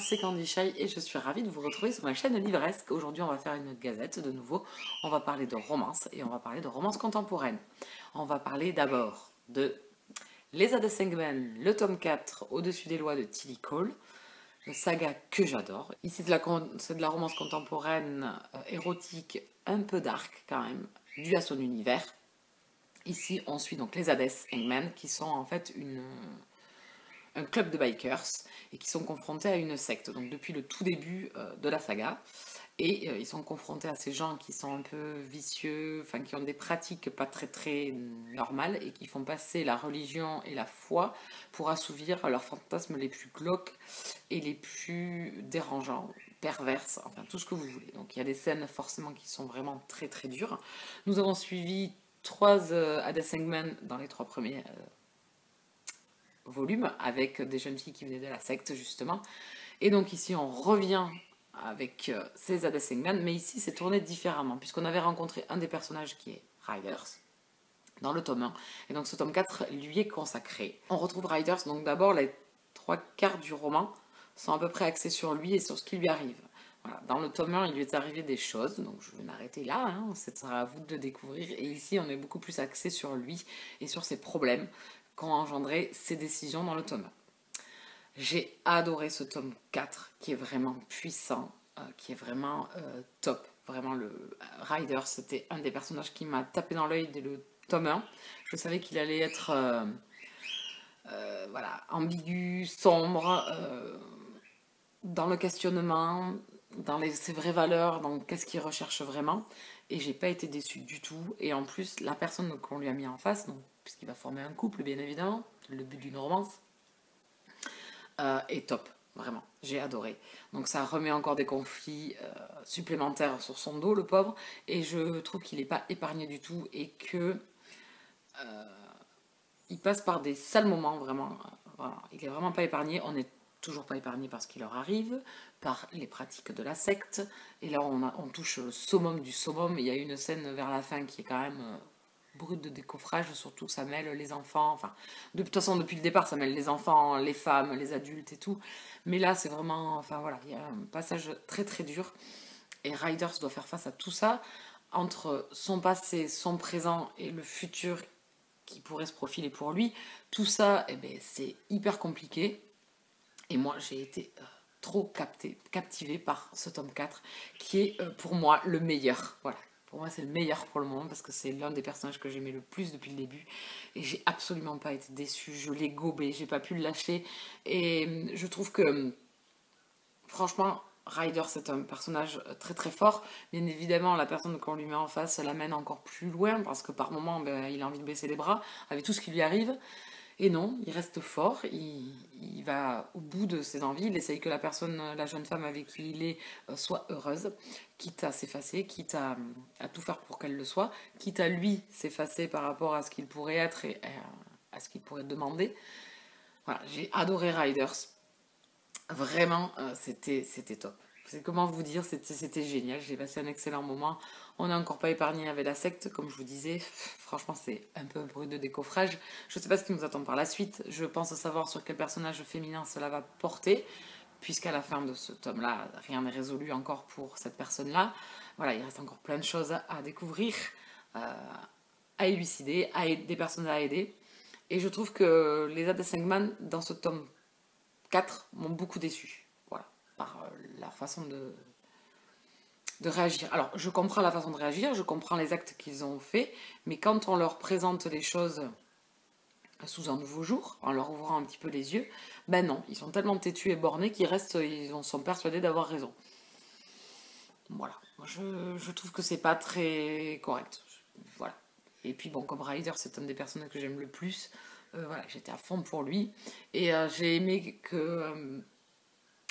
c'est Candy Shy et je suis ravie de vous retrouver sur ma chaîne Livresque. Aujourd'hui, on va faire une gazette de nouveau. On va parler de romance et on va parler de romance contemporaine. On va parler d'abord de Les Hades Singmen, le tome 4, Au-dessus des lois de Tilly Cole, une saga que j'adore. Ici, c'est de la romance contemporaine érotique, un peu dark quand même, due à son univers. Ici, on suit donc les Hades Hangmen, qui sont en fait un club de bikers et qui sont confrontés à une secte. Donc depuis le tout début de la saga. Et ils sont confrontés à ces gens qui sont un peu vicieux, enfin qui ont des pratiques pas très normales et qui font passer la religion et la foi pour assouvir leurs fantasmes les plus glauques et les plus dérangeants, perverses, enfin tout ce que vous voulez. Donc il y a des scènes forcément qui sont vraiment très dures. Nous avons suivi 3 Hades Hangmen dans les 3 premiers volume avec des jeunes filles qui venaient de la secte justement. Et donc ici on revient avec ces Hades Hangmen, mais ici c'est tourné différemment puisqu'on avait rencontré un des personnages qui est Riders dans le tome 1 et donc ce tome 4 lui est consacré. On retrouve Riders, donc d'abord les 3/4 du roman sont à peu près axés sur lui et sur ce qui lui arrive. Voilà. Dans le tome 1, il lui est arrivé des choses, donc je vais m'arrêter là, hein, ce sera à vous de le découvrir. Et ici, on est beaucoup plus axé sur lui et sur ses problèmes qu'ont engendré ses décisions dans le tome 1. J'ai adoré ce tome 4 qui est vraiment puissant, qui est vraiment top. Vraiment, le Rider, c'était un des personnages qui m'a tapé dans l'œil dès le tome 1. Je savais qu'il allait être voilà, ambigu, sombre, dans le questionnement, dans ses vraies valeurs, dans qu'est-ce qu'il recherche vraiment. Et j'ai pas été déçue du tout. Et en plus, la personne qu'on lui a mis en face, donc, puisqu'il va former un couple, bien évidemment, le but d'une romance, est top. Vraiment, j'ai adoré. Donc ça remet encore des conflits supplémentaires sur son dos, le pauvre. Et je trouve qu'il n'est pas épargné du tout et que il passe par des sales moments, vraiment. Voilà. Il est vraiment pas épargné. On n'est toujours pas épargné par ce qui leur arrive, par les pratiques de la secte. Et là, on touche le summum du summum. Il y a une scène vers la fin qui est quand même brute de décoffrage, surtout ça mêle les enfants. Enfin, de toute façon, depuis le départ, ça mêle les enfants, les femmes, les adultes et tout. Mais là, c'est vraiment... Enfin, voilà, il y a un passage très dur. Et Riders doit faire face à tout ça, entre son passé, son présent et le futur qui pourrait se profiler pour lui. Tout ça, eh ben, c'est hyper compliqué. Et moi, j'ai été trop captivée par ce tome 4, qui est pour moi le meilleur. Voilà. Pour moi, c'est le meilleur pour le moment, parce que c'est l'un des personnages que j'aimais le plus depuis le début. Et j'ai absolument pas été déçue. Je l'ai gobé, j'ai pas pu le lâcher. Et je trouve que, franchement, Ryder, c'est un personnage très fort. Bien évidemment, la personne qu'on lui met en face l'amène encore plus loin, parce que par moments, ben, il a envie de baisser les bras avec tout ce qui lui arrive. Et non, il reste fort, il va au bout de ses envies, il essaye que la personne, la jeune femme avec qui il est, soit heureuse, quitte à s'effacer, quitte à tout faire pour qu'elle le soit, quitte à lui s'effacer par rapport à ce qu'il pourrait être et à ce qu'il pourrait demander. Voilà, j'ai adoré Riders. Vraiment, c'était top. C'est comment vous dire, c'était génial. J'ai passé un excellent moment. On n'est encore pas épargné avec la secte, comme je vous disais. Franchement, c'est un peu brut de décoffrage. Je ne sais pas ce qui nous attend par la suite. Je pense savoir sur quel personnage féminin cela va porter, puisqu'à la fin de ce tome-là, rien n'est résolu encore pour cette personne-là. Voilà, il reste encore plein de choses à découvrir, à élucider, des personnes à aider. Et je trouve que les Hades Singman, dans ce tome 4 m'ont beaucoup déçu. Voilà, par leur façon de réagir. Alors, je comprends la façon de réagir, je comprends les actes qu'ils ont faits, mais quand on leur présente les choses sous un nouveau jour, en leur ouvrant un petit peu les yeux, ben non, ils sont tellement têtus et bornés qu'ils restent, ils sont persuadés d'avoir raison. Voilà, je trouve que c'est pas très correct. Voilà. Et puis bon, comme Ryder, c'est un des personnages que j'aime le plus. Voilà, j'étais à fond pour lui. Et j'ai aimé que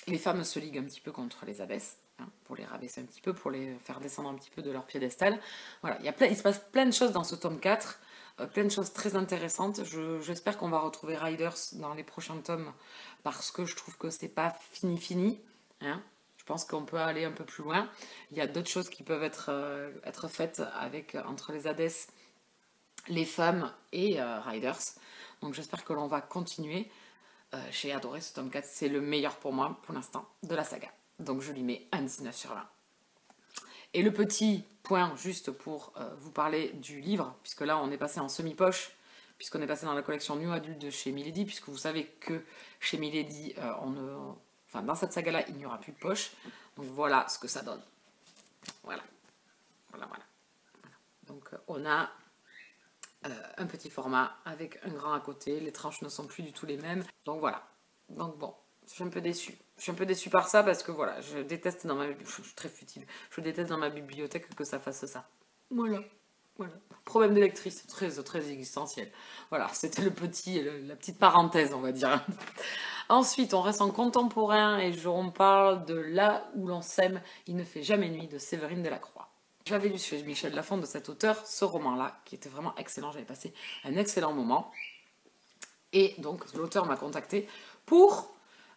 les femmes se liguent un petit peu contre les abbesses, hein, pour les rabaisser un petit peu, pour les faire descendre un petit peu de leur piédestal. Voilà, il se passe plein de choses dans ce tome 4, plein de choses très intéressantes. J'espère qu'on va retrouver Riders dans les prochains tomes, parce que je trouve que c'est pas fini. Hein. Je pense qu'on peut aller un peu plus loin. Il y a d'autres choses qui peuvent être faites entre les Hades, les femmes et Riders. Donc j'espère que l'on va continuer. J'ai adoré ce tome 4, c'est le meilleur pour moi pour l'instant de la saga. Donc je lui mets un 19 sur 20. Et le petit point, juste pour vous parler du livre, puisque là on est passé en semi-poche, puisqu'on est passé dans la collection New Adult de chez Milady, puisque vous savez que chez Milady, enfin, dans cette saga-là, il n'y aura plus de poche. Donc voilà ce que ça donne. Voilà. Voilà. Donc on a un petit format avec un grand à côté. Les tranches ne sont plus du tout les mêmes. Donc voilà. Donc bon, je suis un peu déçue. Je suis un peu déçue par ça parce que voilà, je déteste dans ma bibliothèque, je suis très futile, je déteste dans ma bibliothèque que ça fasse ça. Voilà. Problème de lectrice, très existentiel. Voilà, c'était la petite parenthèse, on va dire. Ensuite, on reste en contemporain et on parle de Là où l'on sème, il ne fait jamais nuit de Séverine Delacroix. J'avais lu chez Michel Lafon de cet auteur ce roman-là, qui était vraiment excellent. J'avais passé un excellent moment. Et donc, l'auteur m'a contacté pour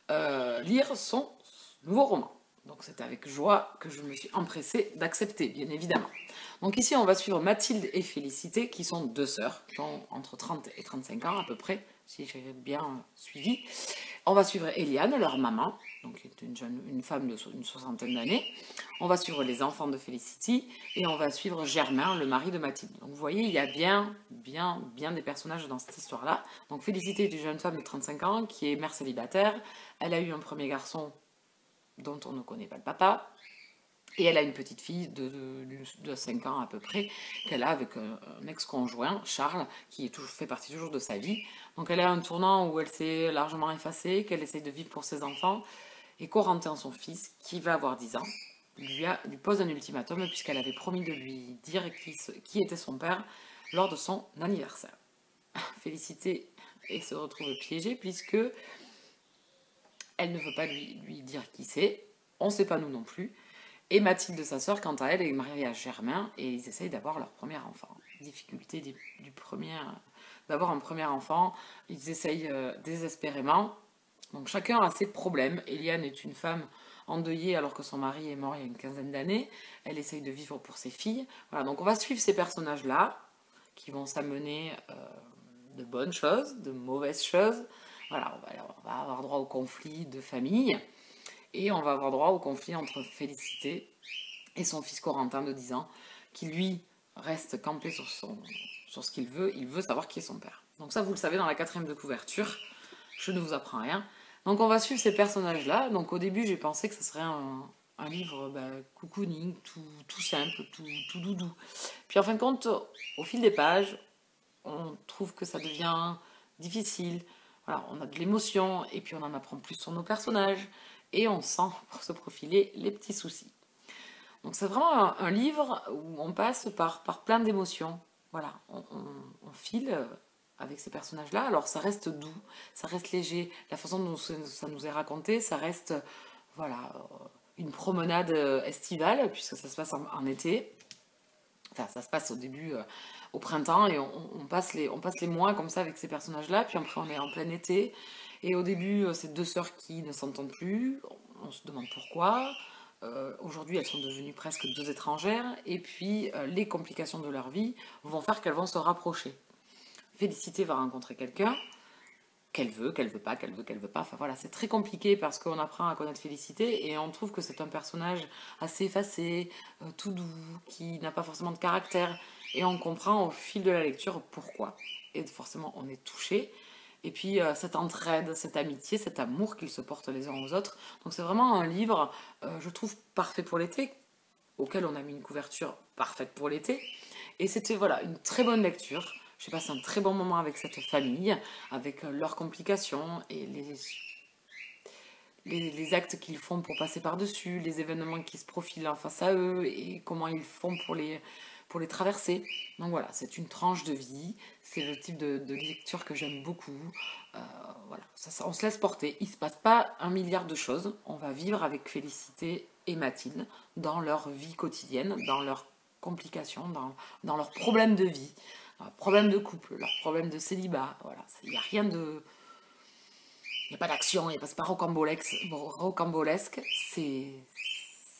lire son nouveau roman. Donc c'est avec joie que je me suis empressée d'accepter, bien évidemment. Donc ici, on va suivre Mathilde et Félicité, qui sont deux sœurs, qui ont entre 30 et 35 ans à peu près, si j'ai bien suivi. On va suivre Eliane, leur maman, donc qui est une femme d'une soixantaine d'années. On va suivre les enfants de Félicité et on va suivre Germain, le mari de Mathilde. Donc vous voyez, il y a bien des personnages dans cette histoire-là. Donc Félicité est une jeune femme de 35 ans qui est mère célibataire. Elle a eu un premier garçon dont on ne connaît pas le papa. Et elle a une petite fille de 5 ans à peu près, qu'elle a avec un ex-conjoint, Charles, qui fait partie toujours de sa vie. Donc elle a un tournant où elle s'est largement effacée, qu'elle essaye de vivre pour ses enfants. Et Corentin, son fils, qui va avoir 10 ans, lui pose un ultimatum puisqu'elle avait promis de lui dire qui était son père lors de son anniversaire. Félicité se retrouve piégée puisque elle ne veut pas lui dire qui c'est. On ne sait pas nous non plus. Et Mathilde, sa sœur, quant à elle, est mariée à Germain et ils essayent d'avoir leur premier enfant. Difficulté d'avoir un premier enfant. Ils essayent désespérément. Donc chacun a ses problèmes. Eliane est une femme endeuillée alors que son mari est mort il y a une quinzaine d'années. Elle essaye de vivre pour ses filles. Voilà, donc on va suivre ces personnages-là qui vont s'amener de bonnes choses, de mauvaises choses. Voilà, on va avoir droit au conflit de famille. Et on va avoir droit au conflit entre Félicité et son fils Corentin de 10 ans, qui lui reste campé sur ce qu'il veut. Il veut savoir qui est son père. Donc ça, vous le savez dans la 4e de couverture. Je ne vous apprends rien. Donc on va suivre ces personnages-là. Donc au début, j'ai pensé que ce serait un livre cocooning, tout simple, tout doudou. Puis en fin de compte, au fil des pages, on trouve que ça devient difficile. Voilà, on a de l'émotion et puis on en apprend plus sur nos personnages. Et on sent pour se profiler les petits soucis. Donc c'est vraiment un livre où on passe par plein d'émotions. Voilà, on file avec ces personnages-là. Alors ça reste doux, ça reste léger. La façon dont ça nous est raconté, ça reste voilà, une promenade estivale, puisque ça se passe en été. Enfin, ça se passe au début, au printemps, et on passe les mois comme ça avec ces personnages-là. Puis après, on est en plein été. Et au début, c'est deux sœurs qui ne s'entendent plus. On se demande pourquoi. Aujourd'hui, elles sont devenues presque deux étrangères. Et puis, les complications de leur vie vont faire qu'elles vont se rapprocher. Félicité va rencontrer quelqu'un qu'elle veut pas, qu'elle veut pas. Enfin voilà, c'est très compliqué parce qu'on apprend à connaître Félicité et on trouve que c'est un personnage assez effacé, tout doux, qui n'a pas forcément de caractère. Et on comprend au fil de la lecture pourquoi. Et forcément, on est touché. Et puis cette entraide, cette amitié, cet amour qu'ils se portent les uns aux autres. Donc c'est vraiment un livre, je trouve, parfait pour l'été, auquel on a mis une couverture parfaite pour l'été. Et c'était voilà, une très bonne lecture. J'ai passé un très bon moment avec cette famille, avec leurs complications et les actes qu'ils font pour passer par-dessus, les événements qui se profilent en face à eux et comment ils font pour les traverser. Donc voilà, c'est une tranche de vie, c'est le type de lecture que j'aime beaucoup. Voilà, on se laisse porter, il ne se passe pas un milliard de choses, on va vivre avec Félicité et Mathilde dans leur vie quotidienne, dans leurs complications, dans leurs problèmes de vie, leurs problèmes de couple, leurs problèmes de célibat. Voilà, il n'y a rien de... Il n'y a pas d'action, c'est pas rocambolesque, c'est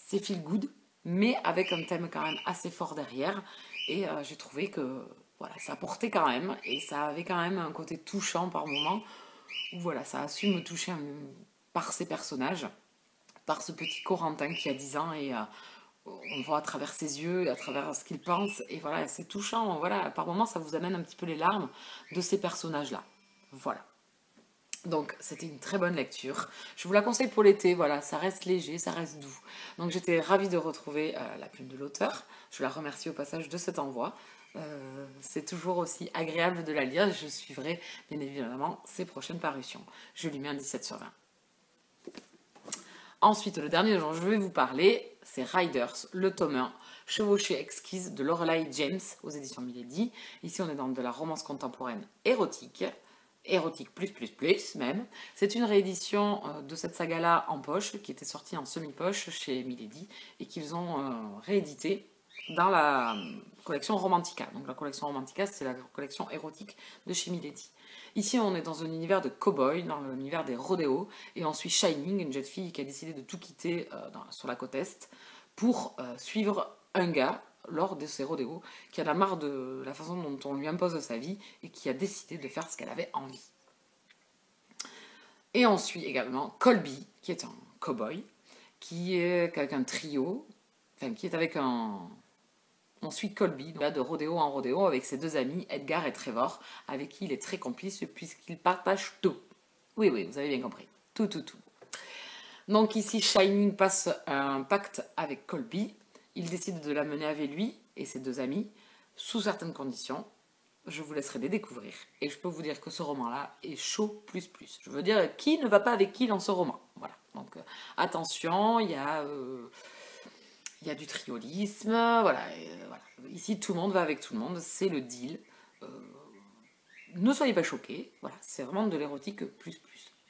feel good, mais avec un thème quand même assez fort derrière. Et j'ai trouvé que voilà, ça portait quand même, et ça avait quand même un côté touchant par moment, où voilà, ça a su me toucher par ces personnages, par ce petit Corentin qui a 10 ans et on voit à travers ses yeux, à travers ce qu'il pense, et voilà, c'est touchant, voilà, par moments ça vous amène un petit peu les larmes de ces personnages-là, voilà. Donc c'était une très bonne lecture, je vous la conseille pour l'été, voilà, ça reste léger, ça reste doux. Donc j'étais ravie de retrouver la plume de l'auteur, je la remercie au passage de cet envoi. C'est toujours aussi agréable de la lire, je suivrai bien évidemment ses prochaines parutions. Je lui mets un 17 sur 20. Ensuite, le dernier dont je vais vous parler, c'est Riders, le tome 1, Chevauchée exquise de Lorelei James aux éditions Milady. Ici, on est dans de la romance contemporaine érotique, érotique plus même. C'est une réédition de cette saga-là en poche, qui était sortie en semi-poche chez Milady, et qu'ils ont réédité dans la collection Romantica. Donc la collection Romantica, c'est la collection érotique de chez Milady. Ici, on est dans un univers de cow-boy, dans l'univers des rodéos, et on suit Shining, une jeune fille qui a décidé de tout quitter sur la côte Est pour suivre un gars lors de ses rodéos, qui en a marre de la façon dont on lui impose sa vie et qui a décidé de faire ce qu'elle avait envie. Et on suit également Colby, qui est un cow-boy, qui est avec un trio, enfin qui est avec un... On suit Colby, là, de rodéo en rodéo, avec ses deux amis, Edgar et Trevor, avec qui il est très complice puisqu'ils partagent tout. Oui, oui, vous avez bien compris. Tout, tout, tout. Donc ici, Shining passe un pacte avec Colby. Il décide de l'amener avec lui et ses deux amis, sous certaines conditions. Je vous laisserai les découvrir. Et je peux vous dire que ce roman-là est chaud plus. Je veux dire, qui ne va pas avec qui dans ce roman? Voilà. Donc attention, il y a du triolisme, voilà, voilà. Ici tout le monde va avec tout le monde, c'est le deal. Ne soyez pas choqués, voilà, c'est vraiment de l'érotique plus.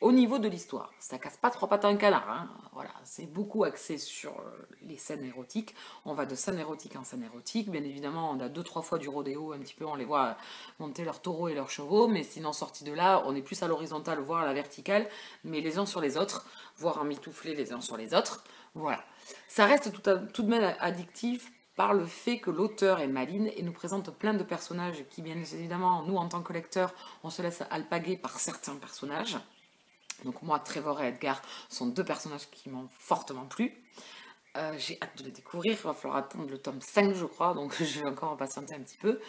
Au niveau de l'histoire, ça casse pas trois pattes à un canard, hein. Voilà, c'est beaucoup axé sur les scènes érotiques. On va de scène érotique en scène érotique, bien évidemment on a 2-3 fois du rodéo, un petit peu on les voit monter leurs taureaux et leurs chevaux, mais sinon sorti de là, on est plus à l'horizontale, voire à la verticale, mais les uns sur les autres, voire en mitouflé les uns sur les autres, voilà. Ça reste tout de même addictif par le fait que l'auteur est maligne et nous présente plein de personnages qui, bien évidemment, nous, en tant que lecteurs, on se laisse alpaguer par certains personnages. Donc moi, Trevor et Edgar sont deux personnages qui m'ont fortement plu. J'ai hâte de les découvrir, il va falloir attendre le tome 5, je crois, donc je vais encore patienter un petit peu.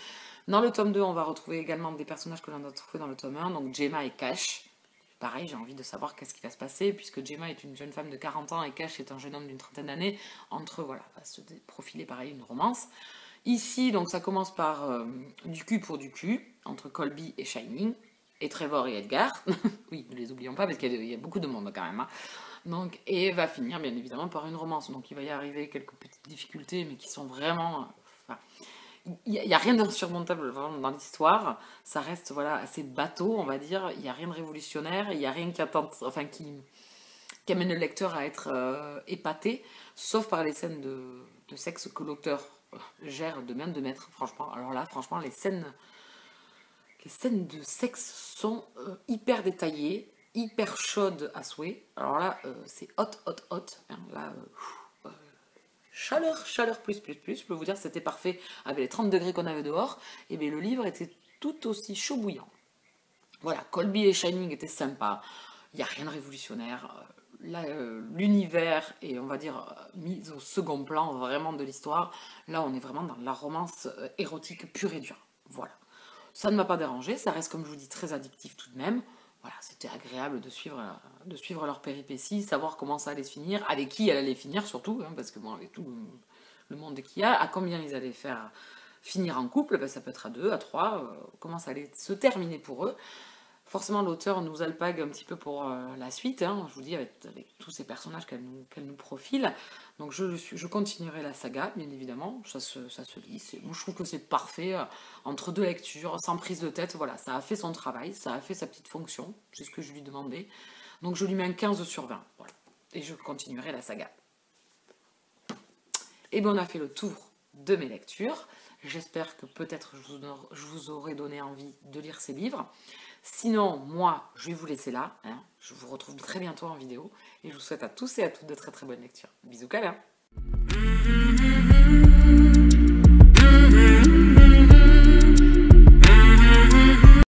Dans le tome 2, on va retrouver également des personnages que l'on a trouvés dans le tome 1, donc Gemma et Cash. Pareil, j'ai envie de savoir qu'est-ce qui va se passer, puisque Gemma est une jeune femme de 40 ans et Cash est un jeune homme d'une trentaine d'années. Entre eux, voilà, va se profiler pareil une romance. Ici, donc ça commence par du cul pour du cul, entre Colby et Shining, et Trevor et Edgar. Oui, ne les oublions pas, parce qu'il y a beaucoup de monde quand même. Hein. Donc, et va finir, bien évidemment, par une romance. Donc il va y arriver quelques petites difficultés, mais qui sont vraiment... il n'y a rien d'insurmontable dans l'histoire, ça reste voilà, assez bateau, on va dire, il n'y a rien de révolutionnaire, il n'y a rien qui amène le lecteur à être épaté, sauf par les scènes de sexe que l'auteur gère de main de maître, franchement. Alors là, franchement, les scènes de sexe sont hyper détaillées, hyper chaudes à souhait. Alors là, c'est hot. Hein, là, chaleur plus. Je peux vous dire que c'était parfait avec les 30 degrés qu'on avait dehors. Et bien le livre était tout aussi chaud bouillant. Voilà, Colby et Shining étaient sympas. Il n'y a rien de révolutionnaire. L'univers est, on va dire, mis au second plan vraiment de l'histoire. Là, on est vraiment dans la romance érotique pure et dure. Voilà. Ça ne m'a pas dérangé. Ça reste, comme je vous dis, très addictif tout de même. Voilà, c'était agréable de suivre leurs péripéties, savoir comment ça allait se finir, avec qui elle allait finir surtout, hein, parce que bon, avec tout le monde qu'il y a, à combien ils allaient faire finir en couple, ben, ça peut être à 2, à 3, comment ça allait se terminer pour eux. Forcément, l'auteur nous alpague un petit peu pour la suite, hein, je vous dis, avec tous ces personnages qu'elle nous profile. Donc je continuerai la saga, bien évidemment, ça se lit. Moi, je trouve que c'est parfait, entre deux lectures, sans prise de tête, voilà, ça a fait son travail, ça a fait sa petite fonction, c'est ce que je lui demandais. Donc je lui mets un 15 sur 20, voilà, et je continuerai la saga. Et bien on a fait le tour de mes lectures, j'espère que peut-être je vous aurai donné envie de lire ces livres. Sinon, moi, je vais vous laisser là. Hein. Je vous retrouve très bientôt en vidéo. Et je vous souhaite à tous et à toutes de très très bonnes lectures. Bisous câlins.